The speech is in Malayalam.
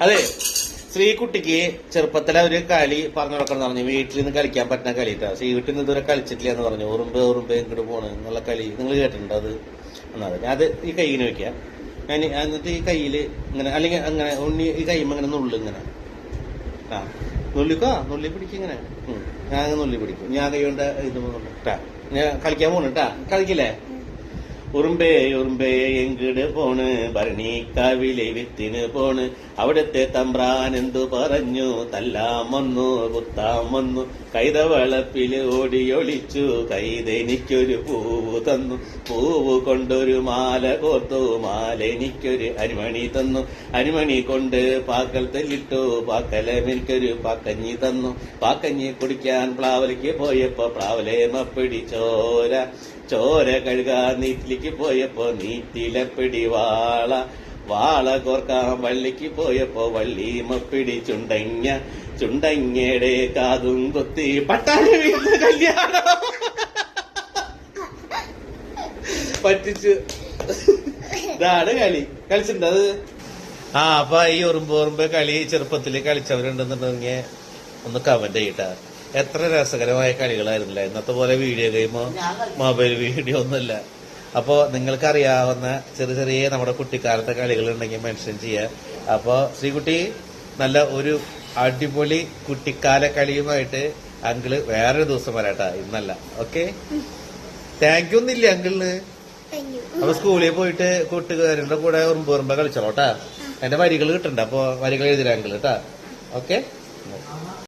അതെ, ശ്രീകുട്ടിക്ക് ചെറുപ്പത്തിലെ ഒരു കളി പറഞ്ഞു കൊടുക്കണം പറഞ്ഞു. വീട്ടിൽ നിന്ന് കളിക്കാൻ പറ്റുന്ന കളിട്ടാ. വീട്ടിൽ നിന്ന് ഇതുവരെ കളിച്ചിട്ടില്ല എന്ന് പറഞ്ഞു. ഉറുമ്പ് ഇങ്ങോട്ട് പോണ് എന്നുള്ള കളി നിങ്ങൾ കേട്ടിട്ടുണ്ടോ? അത് എന്നാ അത് ഈ കൈയിന് വെക്കാം. ഞാൻ എന്നിട്ട് ഈ കയ്യിൽ ഇങ്ങനെ അല്ലെങ്കിൽ അങ്ങനെ ഉണ്ണി ഈ കൈമ്മ ഇങ്ങനെ നുള്ളു ഇങ്ങനെ. ആ നുള്ളി പിടിക്കും ഇങ്ങനെ. ഞാൻ നുള്ളി പിടിക്കും. ഞാൻ കൈ കൊണ്ട് ഇത് ട്ടാ. ഞാൻ കളിക്കാൻ പോണു ട്ടാ. കളിക്കില്ലേ? ഉറുമ്പേ എങ്കിട് പോണ് ഭരണിക്കാവിലെ വിത്തിന് പോണ്. അവിടുത്തെ തമ്പ്രാൻ എന്തു പറഞ്ഞു? തല്ലാൻ വന്നു കുത്താൻ വന്നു. കൈതവളപ്പില് ഓടിയൊളിച്ചു. കൈതെനിക്കൊരു പൂവ് തന്നു. പൂവ് കൊണ്ടൊരു മാല കോർത്തു. മാല എനിക്കൊരു അരിമണി തന്നു. അരിമണി കൊണ്ട് പാക്കൽ തെല്ലിട്ടു. പാക്കലെനിക്കൊരു പാക്കഞ്ഞി തന്നു. പാക്കഞ്ഞി കുടിക്കാൻ പ്ലാവലിക്ക് പോയപ്പോ പ്ലാവലേമ പിടിച്ചോര. ചോര കഴുകാൻ നീറ്റിലേക്ക് പോയപ്പോ നീറ്റിലെ പിടി വാള കോർക്കാൻ വള്ളിക്ക് പോയപ്പോ വള്ളിമ പിടി ചുണ്ടങ്ങയുടെ കാതും കൊത്തി പട്ടാളി വീട്ടിൽ കല്യാണം പറ്റിച്ചു. ഇതാണ് കളി. കളിച്ചിട്ടുണ്ട് അത്. അപ്പൊ ഈ ഉറുമ്പ് കളി ചെറുപ്പത്തിൽ കളിച്ചവരുണ്ടെന്നുണ്ടെങ്കിൽ ഒന്ന് കമന്റ് ചെയ്യട്ടാ. എത്ര രസകരമായ കളികളായിരുന്നില്ല. ഇന്നത്തെ പോലെ വീഡിയോ ഗെയിമോ മൊബൈൽ വീഡിയോ ഒന്നുമില്ല. അപ്പോ നിങ്ങൾക്ക് അറിയാവുന്ന ചെറിയ നമ്മുടെ കുട്ടിക്കാലത്തെ കളികൾ ഉണ്ടെങ്കിൽ മെൻഷൻ ചെയ്യാം. അപ്പോ ശ്രീകുട്ടി നല്ല ഒരു അടിപൊളി കുട്ടിക്കാല കളിയുമായിട്ട് അങ്കിള് വേറൊരു ദിവസം വരാട്ടാ, ഇന്നല്ല. ഓക്കെ, താങ്ക് യു ഒന്നില്ലേ അങ്കിളിന്? അപ്പൊ സ്കൂളിൽ പോയിട്ട് കൂട്ടുകാരുടെ കൂടെ ഉറുമ്പ് കളിച്ചോളൂട്ടാ. എന്റെ വരികൾ കിട്ടണ്ട. അപ്പൊ വരികൾ എഴുതില്ല അങ്കിള് കേട്ടാ. ഓക്കെ.